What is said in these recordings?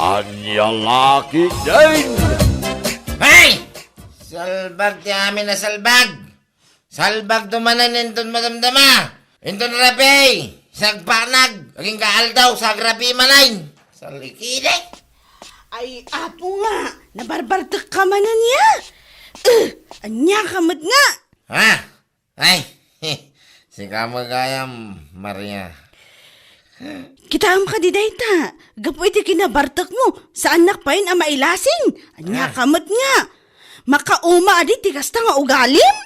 Anyang laki din! Hey! Salbag ti amin na salbag! Salbag tumanan inton madamdama! Inton rapi! Sagpanag! Aging kaaldaw, sagrapi manayin! Salikide! Ay, apo nga, nabarbartak ka man na niya. Anya kamad nga. Ha? Ay! Si kamagayam, Maria. Kitam ka di dayta. Gapoy ti kinabartak mo. Sa anak pa yun ang mailasin. Anya kamad nga. Makauma adi ti kasta nga ugalim.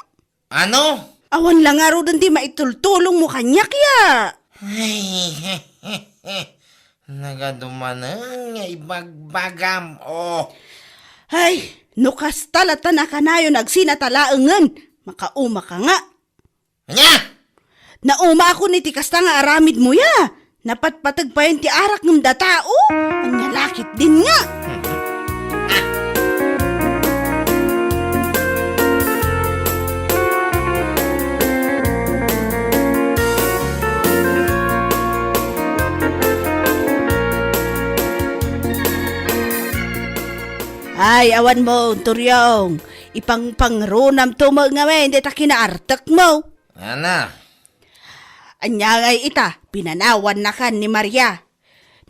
Ano? Awan lang nga ro doon di maitultulong mo kanya kaya. Ay, nagadumanang nga ibagbagam. Oh! Ay, nukas talata na ka na yun nagsinatalaangan. Makauma ka nga. Anya? Nauma ako ni ti kasta nga aramid mo ya. Napatpatag pa yun ti arak ng datao. Anya lakit din nga. Ay, awan mo, Turyong. Ipang-pangrunam to mo nga men, di ta kinaartak mo. Ana? Anya ngay ita, pinanawan na kan ni Maria.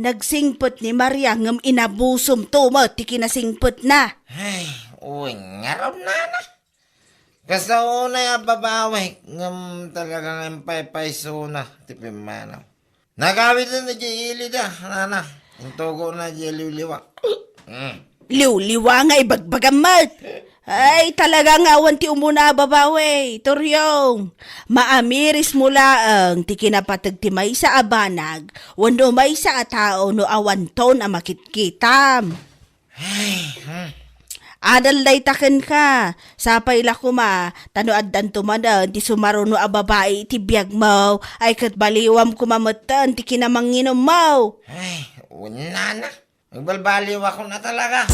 Nagsingpot ni Maria ngam inabusom to mo, ti kinasingpot na. Ay, uy, ngarap na na. Kasta una yung babaway, ngam talagang empay-paiso na, tipimanaw. Nagawid na di ilid nana. Yung tugo na di liwliwa. Liwliwa nga ibagbagamat. Ay, talaga nga awan ti umuna babawe, Turyong. Maamiris mo laang ti kinapatag ti may sa abanag, wano may sa atao no awan ton a makitkitam. Ay, Adal day taken ka, sapay la kuma, tano addan tumadan, ti sumaro no a babae ti biyag mo, ay kat baliwam kumamatan ti kinamanginom mo. ay, una na. Magbalbaliw ako na talaga.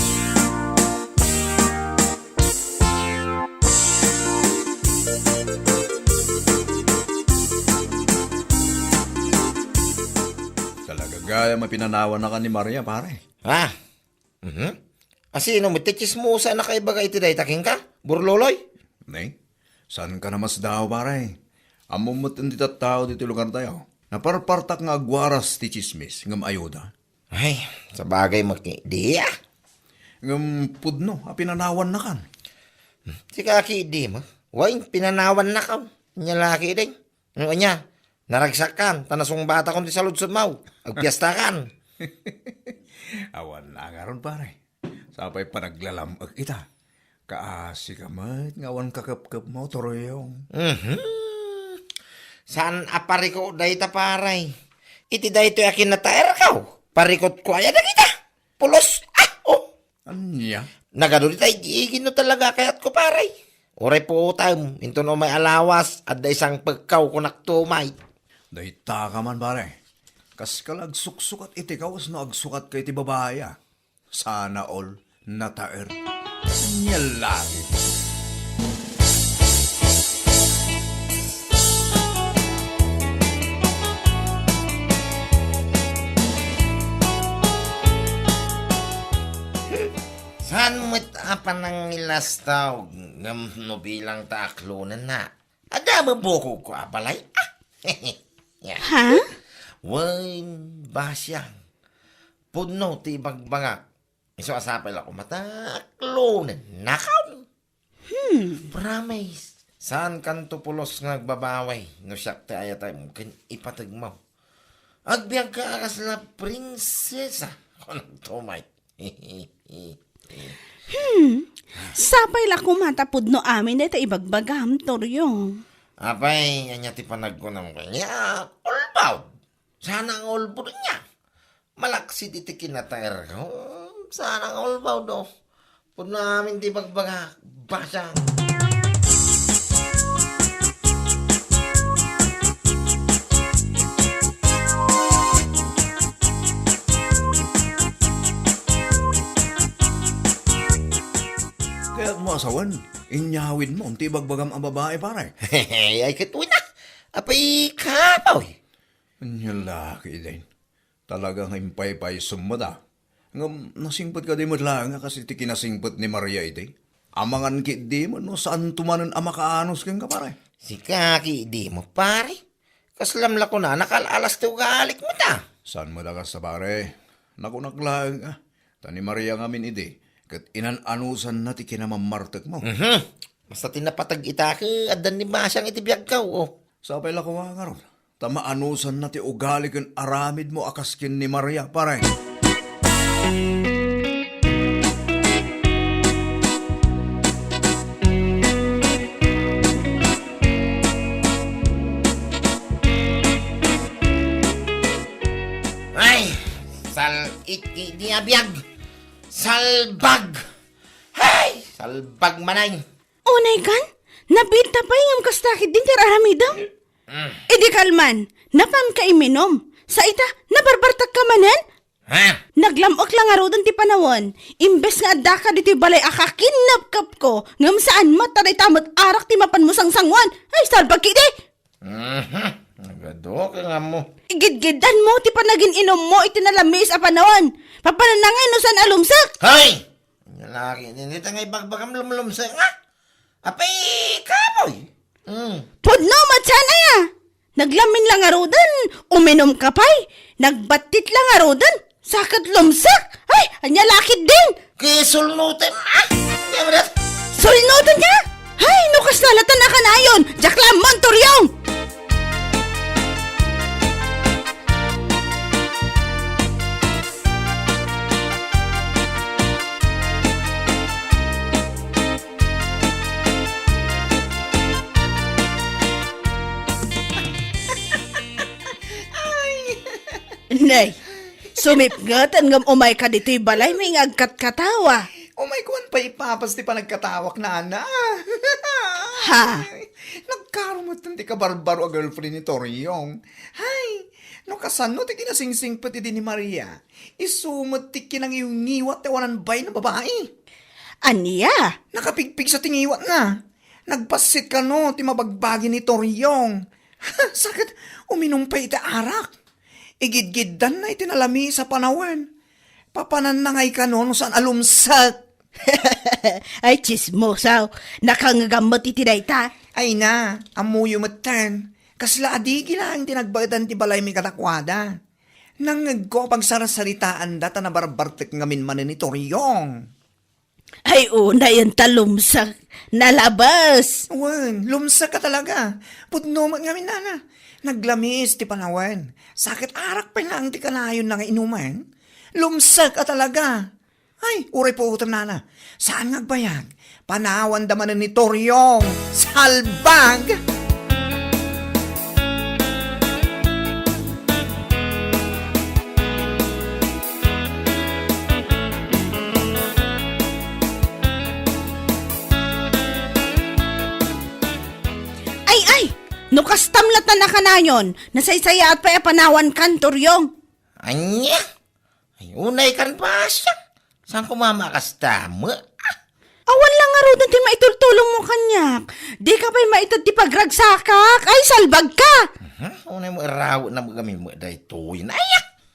Talaga gaya mapinanawan na ka ni Maria, pare. Ha? Asino mo, tichismusa na kay bagay iti day taking ka? Burloloy? Ne? Saan ka namas daw, pare? Amumot ang tao dito lugar tayo. Naparpartak nga agwaras ti chismis, ngam ayuda. Ay, sa bagay makidi Ngam pudno, pinanawan na kan. Si kaki di mo. Way, pinanawan na ka. Nyalaki din. Ano niya? Naragsakan. Tanasong bata kong di saludsod mau. Agpiyastakan. Awan na nga ron, pare. Sapay pa naglalamag ita. Kaasi ka mat, ngawan kakap-kap mo, Toroyong. Saan apariko day ta paray? Iti day to yakin na taer kaw. Parikot ko aya na kita. Pulos. Anya? Nagaduri tayo, diigin no talaga kayat ko paray. Oray po tam, into no may alawas, at da isang pagkaw ko naktumay. Dahita ka man, pare. Kas kalag suksukat iti kawas no agsukat kay ti babaya. Sana all nataer. Nyalagi. Saan mo't apan ng ilas tao ngam no bilang taaklunan na? Ada mabuko ko apalay? Yeah. Ha? Wain basyang. Puno ti bagbangak. Iso asapay ako mataklunan. Nakaw. Promise. Saan kanto pulos nga nagbabaway? No siyak ti ayatay mo kin ipatag mo. Agbiag ka akas na prinsesa. Kung tumay. Sapay la kumatapod no amin dito ibagbagam, Turyong. Apay, anya ti panag ko ng kanya. Ulbaw. Sana ang ulbo niya. Malaksi ti kinataer ko. Sana ang ulbaw do. Pud namin ti bagbaga. Basa. Kaya't mo asawan, inyawin mo, unti bagbagam ang babae, pare. Ay, katuwi na. Apay, kapaw. Anya laki din. Talagang impay-pay sumada. Ngam nasingpot ka di mo lang nga kasi ti kinasingpot ni Maria iti. Amangan ki di mo no saan tumanan ama kaanos kang ka pare. Si kaki di mo pare. Kaslamla ko na nakalalas ti ugalik mo ta. Saan mo dagas sa pare? Nakunaklang ah. Tani Maria ngamin iti. Kat inananusan na ti kinamamartek mo. Basta tinapatag itaki at dan ni Basyang iti biyag ka oh. Sapay la ko nga ron. Tamaanusan na ti ugali ken aramid mo akaskin ni Maria pare. Ay, saliki niya biyag. Salbag. Hay, salbag manay. Unay kan? Nabinta pa yung kastakit din ti aramidam? Idi kalman, napan ka iminom. Sa ita, nabarbartak ka manen? Ha? Naglamok lang nga rodan ti panawon. Imbes nga adda ka dito balay akakinapkap ko. Ngam saan mataray tamot arak ti mapan mo sangwan. Ay, salbag kiti! Nagado ka nga mo. Igidgidan mo ti panagin inom mo iti nalamis a panawon. Papananangay no san alumsak. Hay! Lalaki, hindi ngay bagbagam lumlumsa nga. Apay, kamoy. Pudno, matsan aya. Naglamin lang nga rodan. Uminom ka pa'y. Nagbatit lang nga rodan. Sakat lumsak. Ay, anya lakit din. Kisulnutin, Yaman Sulnotan ka? Ay, nukas nalatan na ka na yun. Jaklam Montoryong. Nay, sumipngatan ngam umay ka dito'y balay may ngagkat katawa. Oh my God, pa ipapas ti pa nagkatawak na ana. Ha? Nagkarumot ti ka barbaro a girlfriend ni Toriong. Hay, no kasano ti kinasingsing pati din ni Maria. Isumot ti kinang iyong ngiwat ti wanan bay na babae. Aniya? Nakapigpig sa tingiwat na. Nagpasit ka no, ti mabagbagi ni Toriong. Sakit, uminom pa iti arak. Igidgidan na itinalami sa panawan. Papanan na ngay ka no, saan alumsak. Ay, chismosaw. Nakangagamot itiday ta. Ay na, amuyo matan. Kasla adigi lang tinagbadan ti balay mi katakwada. Nangag ko pagsarasaritaan data na barbartek ngamin manin ni Toriong. Ay, una yan talumsak. Nalabas. Wan, lumsak ka talaga. Pudno ngamin nana. Naglamis ti panawan. Sakit arak pa lang ti kanayon na nga inuman. Lumsak ka talaga. Ay, uray po utam nana. Saan ngagbayag? Panawan daman ni Toriong. Salbag! Ay! Nukas tamlatan na ka na yun. Nasaysaya at pa'y panawan kan, Toryong. Anya? Ay, unay kan pa siya. Saan ko mamakas tamo? Awan lang nga rodan ti maitultulong mo kanyak. Di ka pa'y maitad ti pagragsakak. Ay, salbag ka. Unay mo iraw na kami mo dahi tuwin. Ay,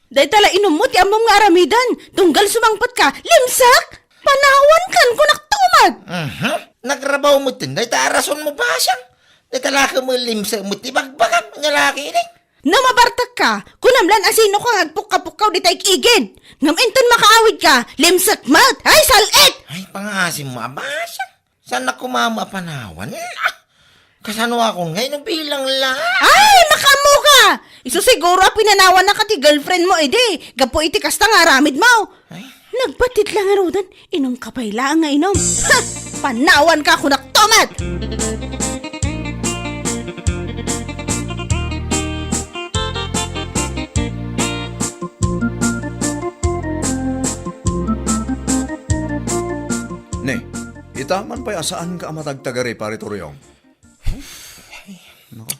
Day tala inom mo ti among nga aramidan. Tunggal sumangpat ka. Limsak! Panawan kan kunak tumag. Nagrabaw mo tin. Dahi tarason mo pa siya. Dahi talaka mo limsa mo ti bagbagan. Nga laki ni. Namabartak ka. Kunamlan asino ka ngagpukka-pukkaw di tay igin. Ngam inton makaawid ka. Limsak mat. Ay, salit! Ay, pangasim mo abasa. Saan na kumama panawan? Kasano ako ngayon bilang lang. Ay, makamu ka! Iso siguro pinanawan na ka ti girlfriend mo edi. Gapo iti kasta nga aramid mo. Ay. Nagbatit lang nga rodan. Inom ka pa'y lang nga inom. Ha! Panawan ka kunak tomat! Ne, itaman pa saan ka amatagtagari pare Toriong? Nako,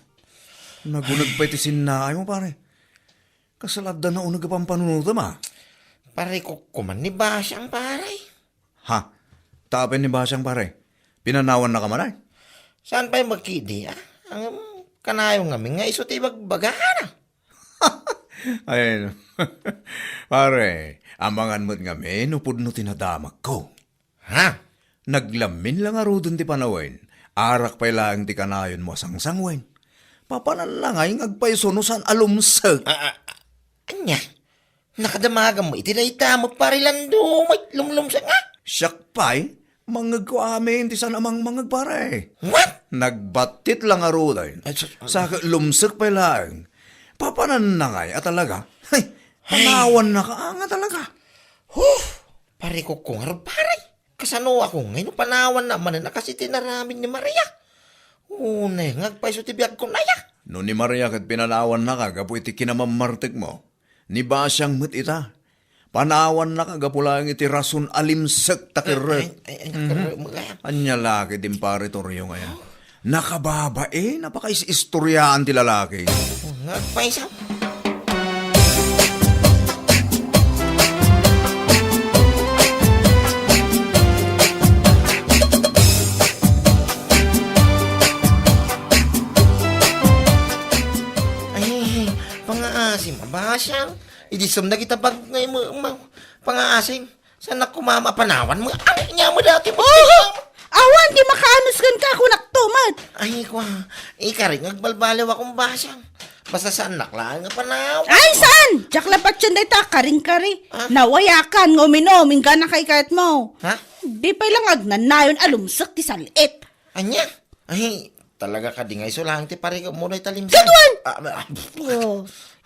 nagunag pa iti sinnaay mo pare. Kasalada na unag pang panunuta ma. Pare ko kuman ni Basyang pare. Ha? Tapen ni Basyang pare. Pinanawan na ka man ay. Saan pa'y magkidi Ang kanayo nga nga iso ti bagbagana. Ay, pare, amangan mo't nga men, upod no tinadamak ko. Ha? Naglamin lang aro dun ti panawen. Arak pa lang ti kanayon mo sangsangwen. Papanan lang ay ngagpaisonusan alumsag. Anya? Nakadamagan mo, itilayta mo parilando, may lumlumsa nga. Siyak pa'y, mangag ko amin ti sanamang mangag pare. What? Nagbatit lang aro dahin. Ay, sus- Sa lumsag pa lang. Papanan na ngay at talaga. Ay, panawan na ka nga talaga. Huh! Pare ko kung harap pare. Kasano ako ngayon panawan naman na kasi tinaramin ni Maria. Unay, ngagpaiso tibiyag ko na ya. No ni Maria kat pinanawan na ka, gapu iti kinamamartik mo. Ni ba siyang mat ita? Panawan na ka, gapu lang iti rason alimsak takiret. Anya laki din pare toryo ngayon. Nakababae, napaka-istoryaan ti lalaki. Ngagpaiso. Ay, pangaasim, mabasyang. Idisam na kita pag ngayon mo, pangaasim. Sana kumama panawan mo. Ang niya mo dati mo. Awan, di makaanus kan ka ako naktumat. Ay, kwa. Ikaring, nagbalbaliw akong basyang. Basta sa anak lang nga panawan. Ay, saan? Tsak lapat siya na ita, karing-kari. Nawayakan, nguminom, ingga na kay kahit mo. Ha? Di pa lang agnan na yun, alumsak ti salit. Anya? Ay, talaga ka di nga iso lang ti pare ko muna italimsan. Katuan! Ah,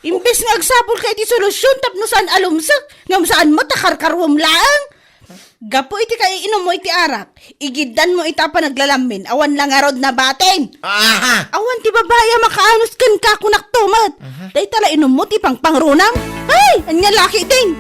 Imbes nga agsabol kay ti solusyon, tapno saan alumsak, ngam saan mo takarkarwam lang. Gapo iti kay inom mo iti arak, igidan mo ita pa naglalamin, awan lang arod na batin. Aha! Awan ti babaya makaanos kan ka kunak tumat. Day tala inom mo ti pang pangrunang. Ay, anya laki ding.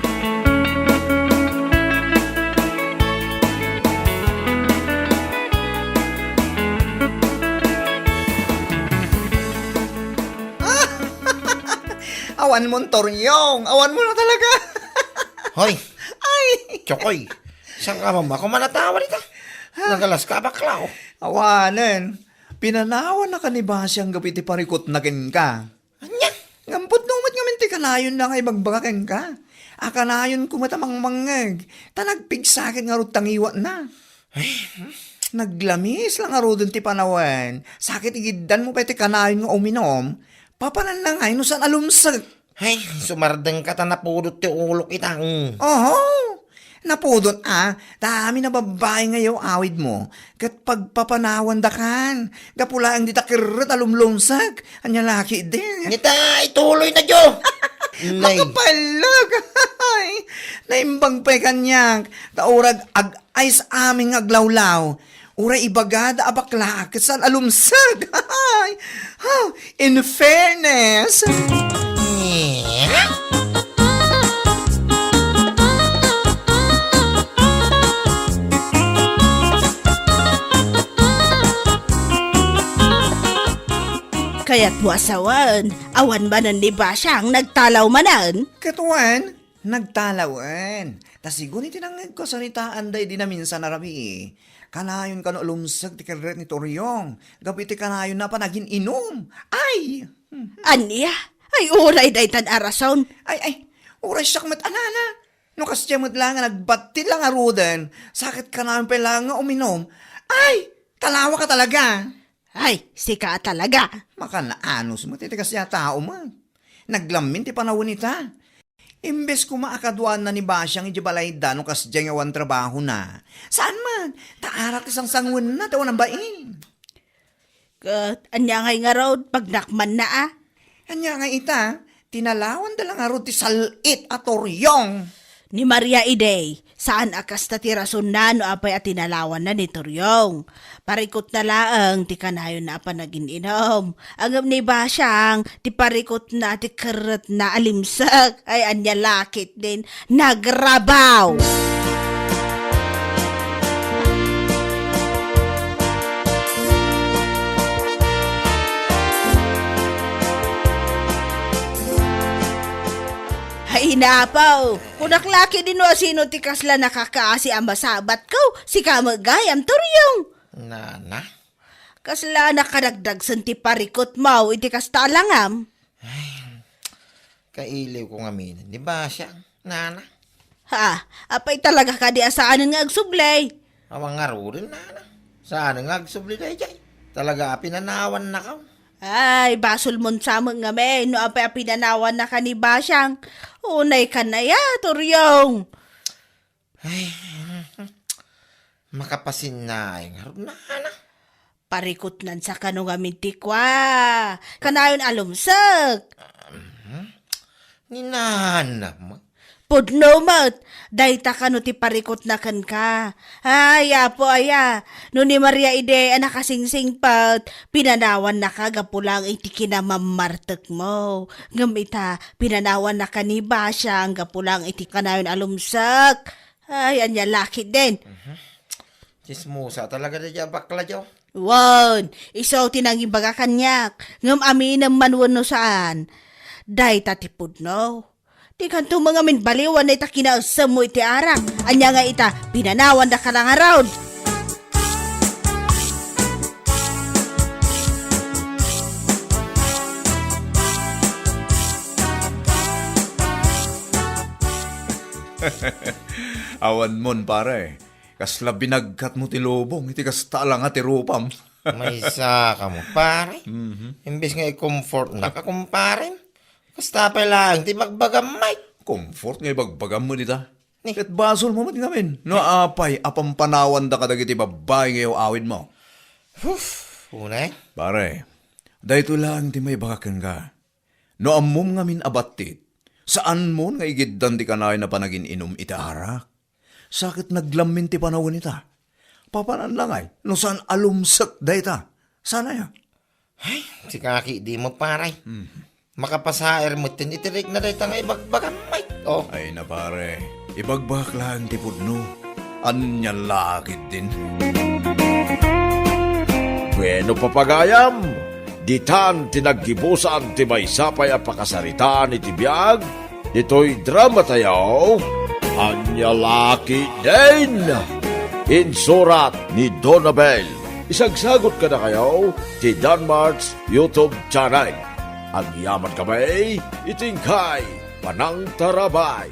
Awan mo toryong, awan mo na talaga. Hoy! Ay! Chokoy! Saan ka ba ako manatawa nito? Nagalas ka baklaw. Awanan, pinanawan na kanibas siyang gapiti parikot na kin ka. Anya? Ngampot numat nga minti kanayon na kay magbagaken ka. Akanayon kumatamang mangag. Tanagpig sa akin nga tangiwa na. Naglamis lang aro dun ti panawan. Sakit igidan mo pati kanayon nga uminom. Papanan na nga, inusan alumsag. Ay, sumardeng ka ta napudot ti ulok itang. Oho! Napudot dami na babae ngayon awid mo. Kat pagpapanawan da kan. Gapula ang ditakirot alumlumsag. Anya laki din. Ngita, ituloy na jo! Nay, Makapalag! Naimbang pa'y kanyang. Taurag ag-ay sa aming aglawlaw. Uray ibagada abakla kasan alumsag. In fairness. Kaya't mo asawan, awan ba nan di ba siyang nagtalaw manan? Katuan, nagtalawan. Tasigun itinangag ko sa nitaan day di na minsan narami. Kanayon ka no alumsag ti karet ni Toryong. Gabi ti kanayon na pa naging inom. Ay! Anya? Ay, uray day tan arason. Ay, oras siyak mat anana. No kasya mat lang nga nagbatit lang arudan. Sakit ka namin pa lang nga uminom. Ay, talawa ka talaga. Ay, sika talaga. Makanaanos mo, titi kasya tao mo. Naglamin ti panawon ita. Imbes ko maakadwan na ni Basyang ijibalay da no kasya nga wan trabaho na. Saan man? Taarak isang sangun na, tawa ng bain. Anya ngay nga raw, pag nakman na Anya nga ita, tinalawan da lang aro ti salit at Toryong. Ni Maria Idey, saan akas ta ti rason na no apay at tinalawan na ni Toryong. Parikot na laang ti kanayon na pa naging inom. Angam ni Basyang, ti parikot na ti karat na alimsak. Ay anya lakit din, nagrabaw. Ay napaw, kunaklaki din o sino ti kasla nakakaasi ang masabat ko, si kamagayam Toryong. Nana? Kasla nakadagdag san ti parikot mau iti kastalangam. kailiw ko ngaminan. Di ba siya, nana? Ha, apay talaga ka di asaan nga agsublay. Awang nga rin, nana. Saan nga agsubli na jay? Talaga pinanawan na ka. Ay, basol mon sa mga ngamen, no apay pinanawan na ka ni Basyang. Unay ka na ya, Turyong. Ay, makapasin na ay nga rin, nana. Parikot nan sa kanong amintikwa. Kanayon alumsak. Ni nana mo. Pudno mat, dayta ka no ti parikot na kan ka. Ay, apo aya, no ni Maria ide anak kasingsing pat, pinanawan na ka gapulang iti kinamamartek mo. Ngamita, pinanawan na ka ni Basyang gapulang iti kanayon alumsak. Ay, anya laki din. Chismusa talaga na dyan bakla dyan. Wan, isaw tinanging baga kanyak, ngam amin ang manwan no saan. Dayta ti pudno. Di kanto mga min baliwan na ita kinausam mo iti arak. Anya nga ita, pinanawan na ka lang around. Awan mon pare, kasla binagkat mo ti lubong, iti kasta lang ti rupam. May isa ka mo, pare. Imbis nga i-comfort na ka, kumpare. Basta pa lang, ti magbagamay. Comfort nga ibagbagam mo dita. Ni. Kat basol mo matinamin. No apay, apampanawan da kadag iti babae ngayon awid mo. Una Pare, dahito lang ti may bakakan ka. No amom nga min abatit, saan mo nga igiddan ti kanay na panagin inom itaharak? Sakit naglamin ti panawin ita. Papanan lang ay, no saan alumsak dayta? Sana ya? Ay, si kaki di mo, pare. Makapasair mo, tinitirik na rin nga ibagbagamay. Oh, Ay na pare, ibagbak lang ti pudno. Anya lakit din. Bueno papagayam, ditan tinaggibusan ti may sapay a pakasaritaan iti biyag, dito'y drama tayo, anya laki din. Insurat ni Donabel. Isagsagot ka na kayo ti Danmarks YouTube channel. Ang yaman kamay, itingkay, panang tarabay.